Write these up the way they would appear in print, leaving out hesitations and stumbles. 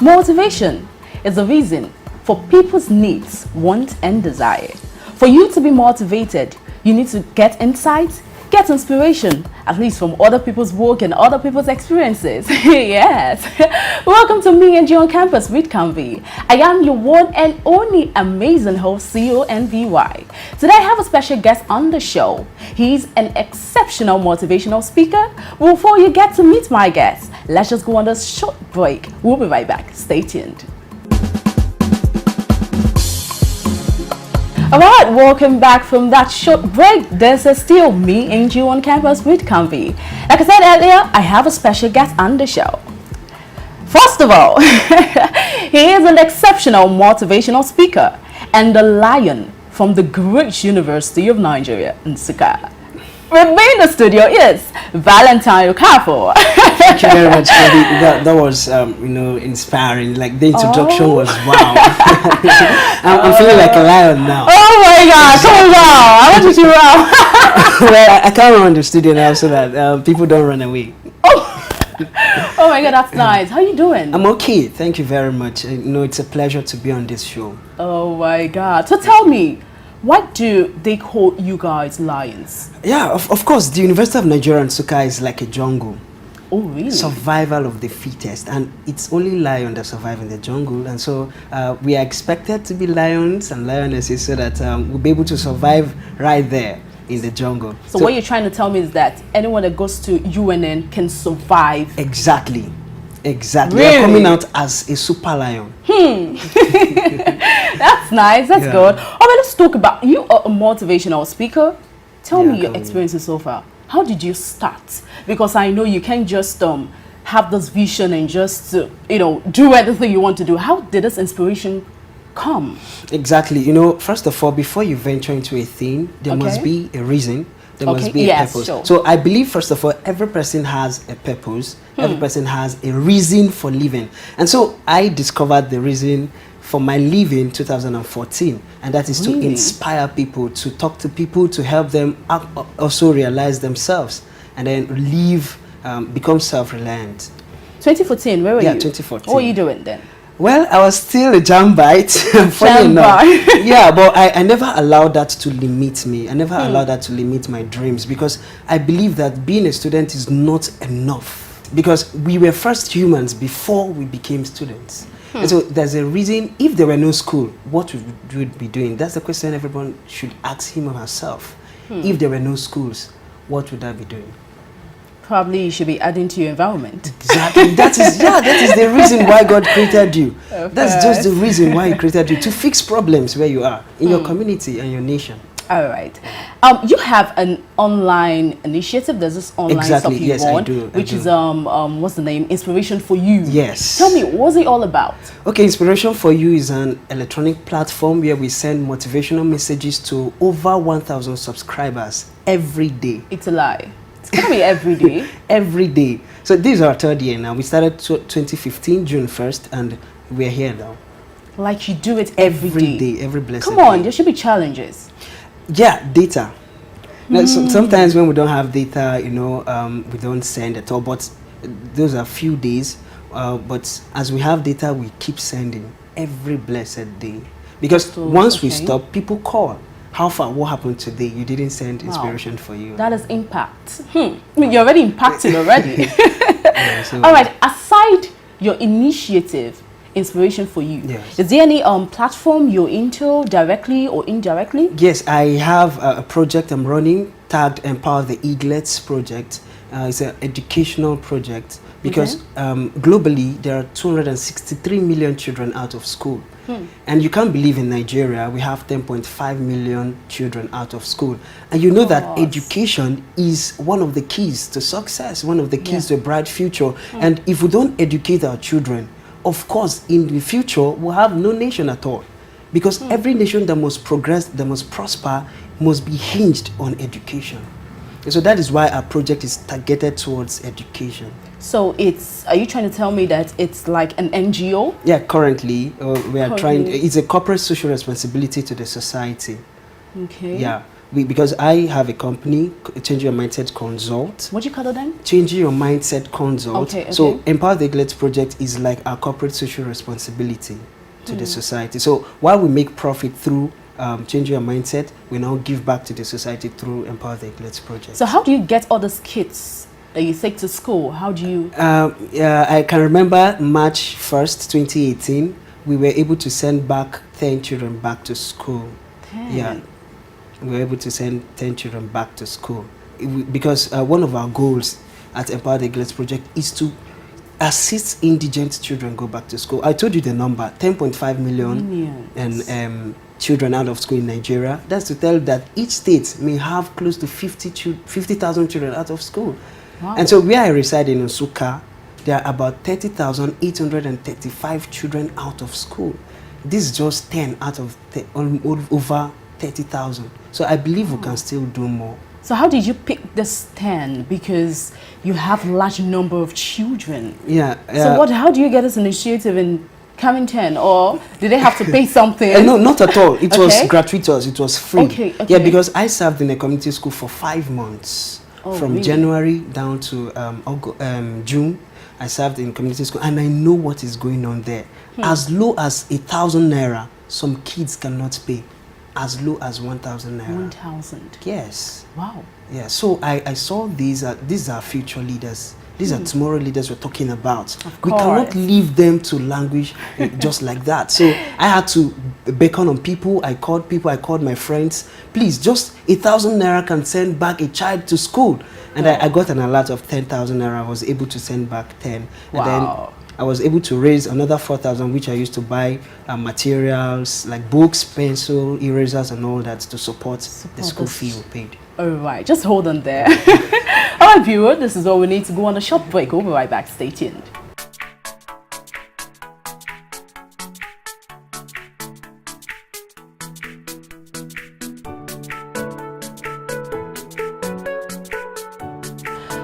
Motivation is the reason for people's needs, wants, and desire. For you to be motivated, you need to get insights, get inspiration, at least from other people's work and other people's experiences. Yes. Welcome to Me and You on Campus with Convy. I am your one and only amazing host, CEO NVY. Today I have a special guest on the show. He's an exceptional motivational speaker. Before you get to meet my guest, let's just go on a short break. We'll be right back. Stay tuned. Alright, welcome back from that short break. This is still Me and You on Campus with Convy. Like I said earlier, I have a special guest on the show. First of all, he is an exceptional motivational speaker and the lion from the great University of Nigeria, Nsukka. With me in the studio is Val Okafor. Thank you very much, Convy. That was, inspiring. Like the introduction was wow. I'm feeling like a lion now. Oh my God! Come on, I want you to run. Well, I can't run the studio now so that people don't run away. Oh my God, that's nice. How you doing? I'm okay. Thank you very much. It's a pleasure to be on this show. Oh my God! So tell me, why do they call you guys lions? Yeah, of course. The University of Nigeria Nsukka is like a jungle. Oh, really? Survival of the fittest, and it's only lion that survive in the jungle, and so we are expected to be lions and lionesses so that we'll be able to survive right there in the jungle. So what you're trying to tell me is that anyone that goes to UNN can survive? Exactly. Really? You're coming out as a super lion. That's nice. That's good. All right, let's talk about you. Are a motivational speaker. Tell me your experiences so far. How did you start? Because I know you can't just have this vision and just do everything you want to do. How did this inspiration come? Exactly. First of all, before you venture into a thing, there must be a reason. There must be a purpose. Sure. So I believe, first of all, every person has a purpose. Every person has a reason for living. And so I discovered the reason for my living 2014, and that is to inspire people, to talk to people, to help them also realize themselves, and then become self-reliant. 2014, where were you? Yeah, 2014. What were you doing then? Well, I was still a jambite. Funny enough. Yeah, but I never allowed that to limit me. I never allowed that to limit my dreams, because I believe that being a student is not enough, because we were first humans before we became students. And so there's a reason. If there were no school, what would we be doing? That's the question everyone should ask him or herself. If there were no schools, what would I be doing? Probably you should be adding to your environment. Exactly. That is the reason why God created you. That's just the reason why He created you, to fix problems where you are, in your community and your nation. All right. You have an online initiative. There's this online stuff you want, which is what's the name? Inspiration for You. Yes. Tell me, what's it all about? Okay, Inspiration for You is an electronic platform where we send motivational messages to over 1,000 subscribers every day. It's a lie. It's gonna be every day. Every day. So this is our third year now. We started 2015, June 1st, and we're here now. Like you do it every day. Every blessed Come on, day. there should be challenges. Yeah, data. Now, sometimes when we don't have data, we don't send at all. But those are few days. But as we have data, we keep sending every blessed day. Because once we stop, people call. How far? What happened today? You didn't send Inspiration for You. That is impact. I mean, you're already impacted already. All right. Aside your initiative, Inspiration for You, is there any platform you're into directly or indirectly? Yes, I have a project I'm running tagged Empower the Eaglets project. It's an educational project because globally there are 263 million children out of school. And you can't believe in Nigeria we have 10.5 million children out of school. And you know that education is one of the keys to success, one of the keys to a bright future. And if we don't educate our children, of course, in the future, we'll have no nation at all. Because every nation that must progress, that must prosper, must be hinged on education. And so that is why our project is targeted towards education. So are you trying to tell me that it's like an NGO? Yeah, currently we are trying, it's a corporate social responsibility to the society. Okay. Yeah, because I have a company, Change Your Mindset Consult. What do you call it then? Change Your Mindset Consult. Okay. So Empower the Eaglet project is like our corporate social responsibility to the society. So while we make profit through Change Your Mindset, we now give back to the society through Empower the Eaglet project. So how do you get all these kids that you take to school? How do you? I can remember March 1st, 2018, we were able to send back 10 children back to school. 10? Yeah, we were able to send 10 children back to school. Because one of our goals at Empower the Eaglet project is to assist indigent children go back to school. I told you the number, 10.5 million and children out of school in Nigeria. That's to tell that each state may have close to 50,000 children out of school. Wow. And so where I reside in Nsukka, there are about 30,835 children out of school. This is just 10 out of over 30,000. So I believe we can still do more. So how did you pick this 10? Because you have a large number of children. Yeah. So how do you get this initiative in coming 10? Or did they have to pay something? No, not at all. It was gratuitous. It was free. Okay. Yeah, because I served in a community school for 5 months. From really? January down to June, I served in community school, and I know what is going on there. As low as 1,000 naira, some kids cannot pay. As low as 1,000 naira. 1,000. Yes. Wow. Yeah. So I saw these are future leaders. These are tomorrow leaders we're talking about. We cannot leave them to languish just like that. So I had to beckon on people. I called my friends. Please, just 1,000 naira can send back a child to school. And I got an alert of 10,000 naira. I was able to send back 10. Wow. And then I was able to raise another 4,000, which I used to buy materials like books, pencil, erasers, and all that to support the school fee we paid. All right, just hold on there. All right, viewer, this is all we need to go on a short break. We'll be right back. Stay tuned.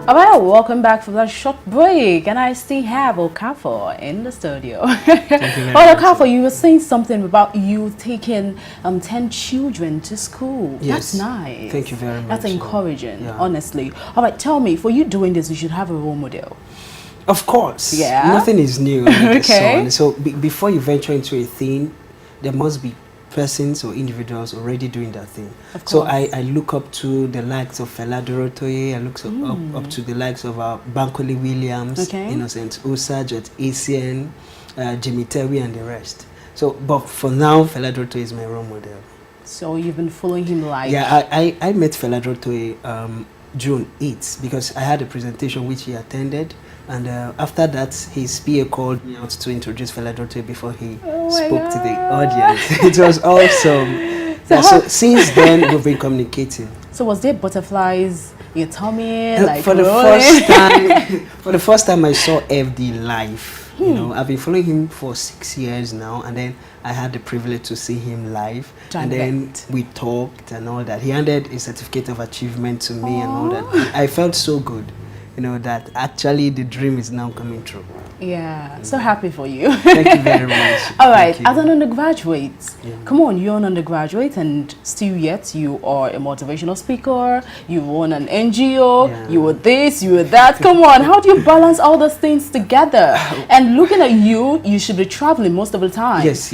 All right, welcome back from that short break, and I still have Okafor in the studio. Okafor, you were saying something about you taking 10 children to school. Yes. That's nice. Thank you very much. That's encouraging, honestly. All right, tell me, for you doing this, you should have a role model. Of course. Yeah. Nothing is new under the sun. So before you venture into a thing, there must be persons or individuals already doing that thing. So I look up to the likes of Fela Dorotoye, I look up to the likes of Bankole Williams, Innocent Osage, ACN, Jimmy Terry, and the rest. So, but for now, Fela Dorotoye is my role model. So you've been following him like... Yeah, I met Fela Dorotoye June 8th because I had a presentation which he attended. And after that, his PA called me out to introduce Fela Dorotoye before he spoke to the audience. It was awesome. So since then, we've been communicating. So was there butterflies in your tummy? For the first time, I saw FD live. You know, I've been following him for 6 years now, and then I had the privilege to see him live. And then we talked and all that. He handed a certificate of achievement to me and all that. I felt so good. You know, that actually the dream is now coming true. Yeah, so happy for you. Thank you very much. All right, as an undergraduate, come on, you're an undergraduate and still yet you are a motivational speaker, you own an NGO, you were this, you were that. Come on, how do you balance all those things together? And looking at you, you should be traveling most of the time. Yes.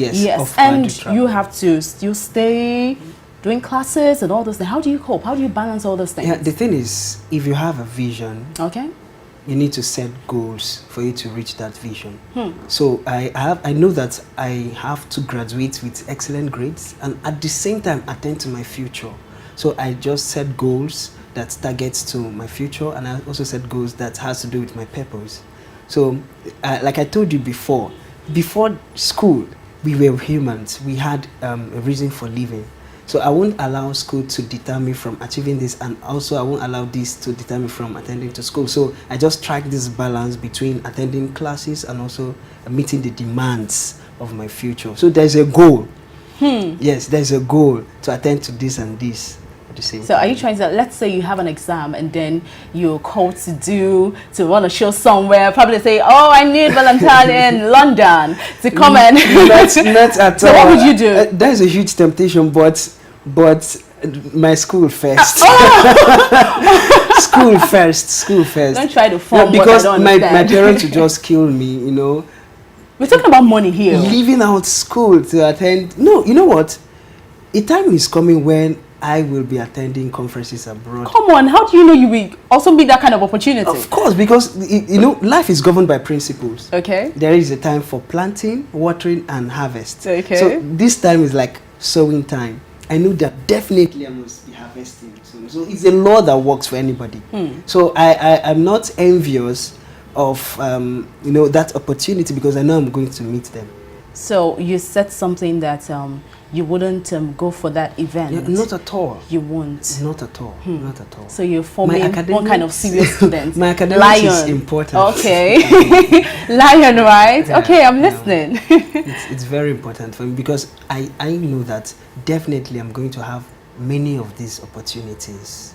And you have to still stay doing classes and all those things. How do you cope? How do you balance all those things? Yeah, the thing is, if you have a vision, you need to set goals for you to reach that vision. So I know that I have to graduate with excellent grades and at the same time attend to my future. So I just set goals that targets to my future, and I also set goals that has to do with my purpose. So like I told you before school, we were humans. We had a reason for living. So I won't allow school to deter me from achieving this, and also I won't allow this to deter me from attending to school. So I just strike this balance between attending classes and also meeting the demands of my future. So there's a goal. Yes, there's a goal to attend to this and this at the same So time. are you trying to, let's say you have an exam and then you're called to want to show somewhere, probably say, oh, I need Valentine in London to come and... Not at so all. what would you do? That is a huge temptation, but my school first. School first. Don't try to form because what I don't my understand. parents would just kill me, you know. We're talking about money here. Leaving out school to attend. No, you know what? A time is coming when I will be attending conferences abroad. Come on, how do you know you will also be that kind of opportunity? Of course, because you know, life is governed by principles. Okay. There is a time for planting, watering, and harvest. Okay. So this time is like sowing time. I know that definitely I must be harvesting soon. So it's a law that works for anybody. So I'm not envious of you know, that opportunity, because I know I'm going to meet them. So you said something that you wouldn't go for that event. Yeah, not at all. You won't. Not at all. Not at all. So you're forming one kind of serious student. My academics is important. Okay. Lion, right? Yeah, okay, I'm listening. It's very important for me, because I know that definitely I'm going to have many of these opportunities,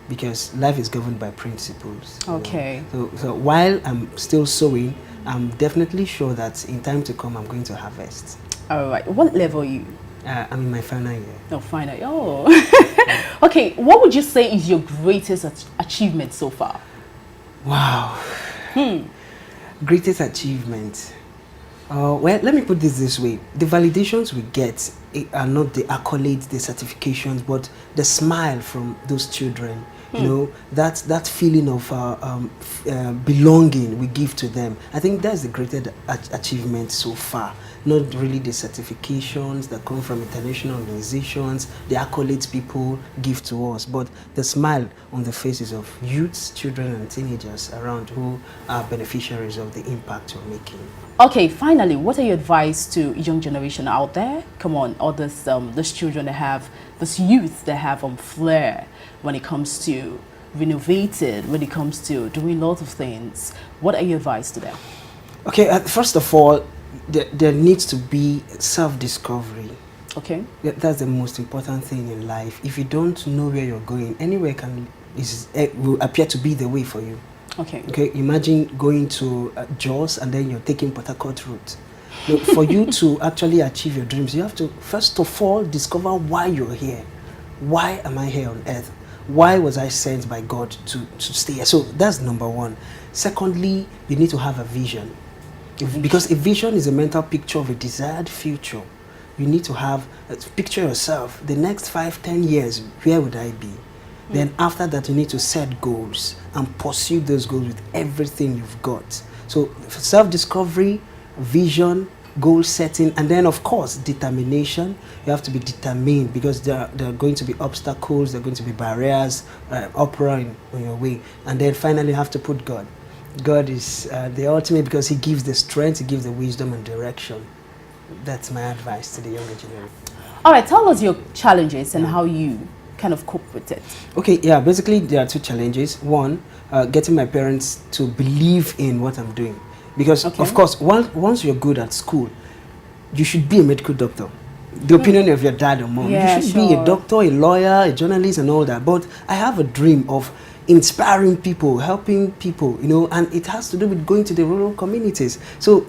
because life is governed by principles. Okay. So while I'm still sowing, I'm definitely sure that in time to come I'm going to harvest. All right. What level are you? I'm in my final year. No, final. Oh. Okay. What would you say is your greatest achievement so far? Wow. Greatest achievement. Well, let me put this way. The validations we get are not the accolades, the certifications, but the smile from those children. You know, that feeling of belonging we give to them. I think that's the greatest achievement so far. Not really the certifications that come from international organizations, the accolades people give to us, but the smile on the faces of youths, children, and teenagers around who are beneficiaries of the impact we're making. Okay, finally, what are your advice to young generation out there? Come on, all this children that have, this youth that have flair when it comes to renovating, when it comes to doing lots of things. What are your advice to them? Okay, first of all, there needs to be self-discovery. Okay. That's the most important thing in life. If you don't know where you're going, anywhere will appear to be the way for you. Okay. Okay. Imagine going to Jos and then you're taking Port Harcourt route. For you to actually achieve your dreams, you have to first of all discover why you're here. Why am I here on earth? Why was I sent by God to stay here? So that's number one. Secondly, you need to have a vision. Because a vision is a mental picture of a desired future. You need to have picture yourself the next 5-10 years, where would I be? Then after that, you need to set goals and pursue those goals with everything you've got. So self-discovery, vision, goal setting, and then of course determination. You have to be determined, because there are going to be obstacles, there are going to be barriers, uproar on your way. And then finally you have to put God. God is the ultimate, because he gives the strength, he gives the wisdom and direction. That's my advice to the younger generation. All right, tell us your challenges and how you kind of cope with it. Okay, yeah, basically there are two challenges. One, getting my parents to believe in what I'm doing. Because, of course, once you're good at school, you should be a medical doctor. The opinion of your dad or mom. Yeah, you should be a doctor, a lawyer, a journalist, and all that. But I have a dream of inspiring people, helping people, you know, and it has to do with going to the rural communities. So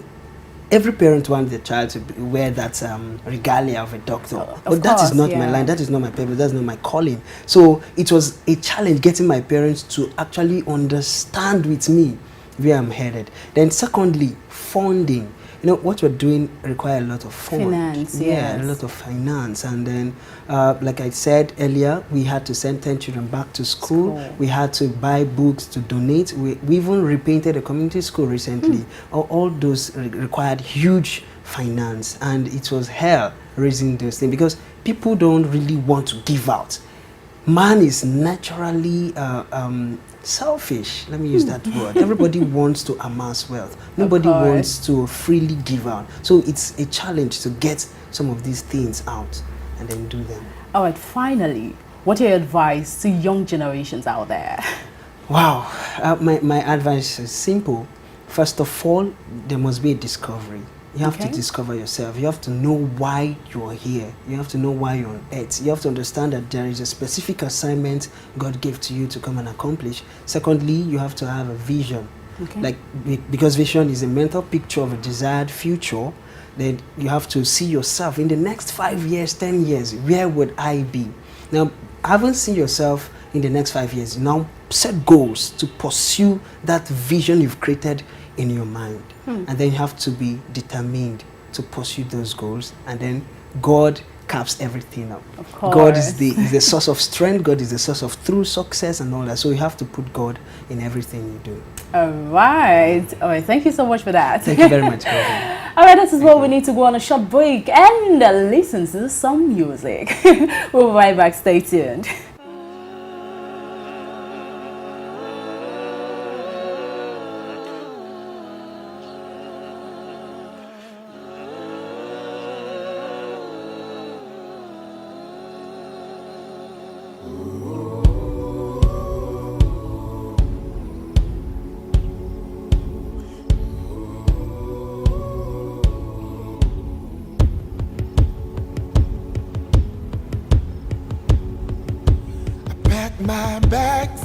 every parent wants their child to wear that regalia of a doctor. But that is not my line, that is not my purpose, that's not my calling. So it was a challenge getting my parents to actually understand with me where I'm headed. Then secondly, funding. You know, what we're doing require a lot of finance. Yeah, a lot of finance. And then, like I said earlier, we had to send 10 children back to school. We had to buy books to donate. We even repainted a community school recently. All those required huge finance. And it was hell raising those things, because people don't really want to give out. Man is naturally selfish. Let me use that word. Everybody wants to amass wealth. Nobody wants to freely give out. So it's a challenge to get some of these things out. and then do them. All right, finally, what are your advice to young generations out there? Wow, my advice is simple. First of all, there must be a discovery. You have to discover yourself. You have to know why you are here. You have to know why you're on earth. You have to understand that there is a specific assignment God gave to you to come and accomplish. Secondly, you have to have a vision. Like, because vision is a mental picture of a desired future, then you have to see yourself in the next 5 years, 10 years, where would I be? Now, having seen yourself in the next 5 years, now set goals to pursue that vision you've created in your mind. And then you have to be determined to pursue those goals, and then God caps everything up. Of course. God is the source of strength. God is the source of true success and all that. So you have to put God in everything you do. All right. Thank you so much for that. Thank you very much. All right, this is where we need to go on a short break and listen to some music. We'll be right back. Stay tuned. My bags,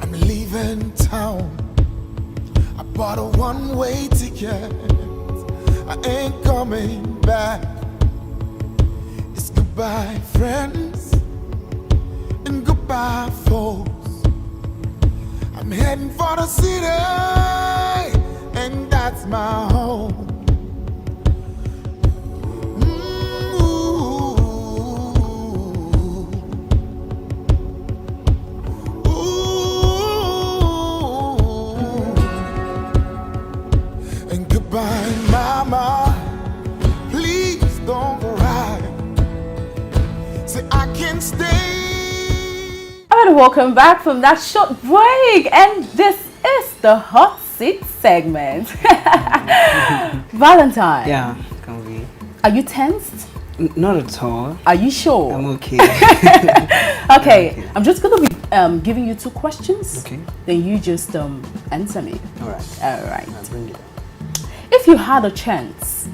I'm leaving town. I bought a one-way ticket, I ain't coming back. It's goodbye friends and goodbye folks. I'm heading for the city, and that's my home. Mama, please don't cry. Say I can stay. All right, welcome back from that short break, and this is the hot seat segment. Valentine. Yeah, can we? Are you tensed? Not at all. Are you sure? I'm okay. Okay, I'm just going to be giving you 2 questions. Okay. Then you just answer me. All right. All right. I'll bring it. If you had a chance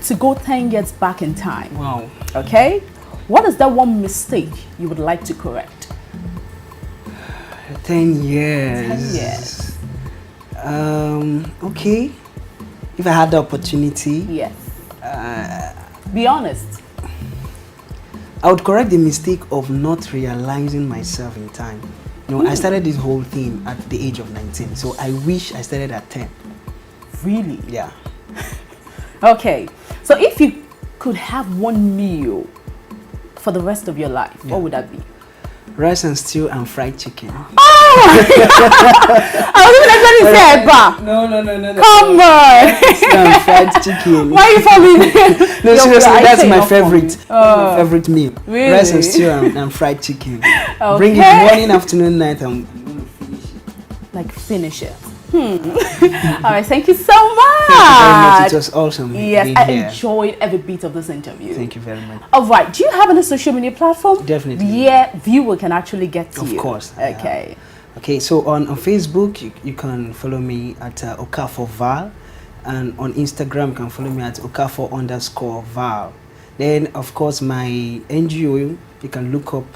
to go 10 years back in time, wow. Okay, what is that one mistake you would like to correct? 10 years. 10 years. Okay. If I had the opportunity. Yes. Be honest. I would correct the mistake of not realizing myself in time. You know, I started this whole thing at the age of 19, so I wish I started at 10. Really? Yeah. Okay, so if you could have one meal for the rest of your life, what would that be? Rice and stew and fried chicken. Oh my God! I was even actually say Eba. No. Come on! Stew and fried chicken. Why are you for me? No, seriously, that's my favorite. Oh. My favorite meal. Really? Rice and stew and fried chicken. Okay. Bring it morning, afternoon, night, and like finish it. All right, thank you so much. Thank you very much. It was awesome. Yes, I enjoyed every bit of this interview. Thank you very much. All right, do you have any social media platform? Definitely. Yeah, viewer can actually get to you. Of course. Okay. Okay, so on Facebook, you can follow me at Okafor Val, and on Instagram, you can follow me at Okafor_Val. Then, of course, my NGO, you can look up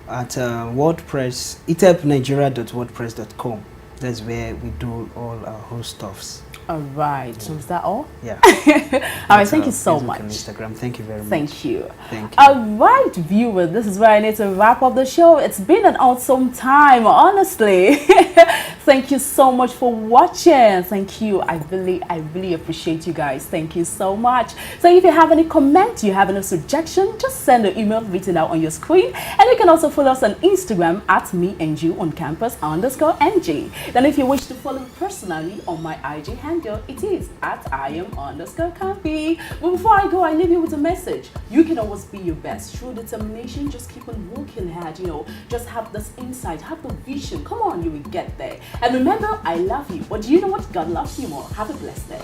at WordPress, itepnigeria.wordpress.com. That's where we do all our whole stuffs. All right. So is that all? Yeah. All right. Thank you so much. On Instagram. Thank you very much. Thank you. Thank you. All right, viewers. This is where I need to wrap up the show. It's been an awesome time, honestly. Thank you so much for watching. Thank you. I really appreciate you guys. Thank you so much. So if you have any comment, you have any suggestion, just send an email written out on your screen. And you can also follow us on Instagram at meandyouncampus_NG. Then if you wish to follow me personally on my IG handle, it is at IAM_Campy. But before I go, I leave you with a message. You can always be your best through determination. Just keep on working hard, just have this insight, have the vision. Come on, you will get there. And remember, I love you. But do you know what? God loves you more. Have a blessed day.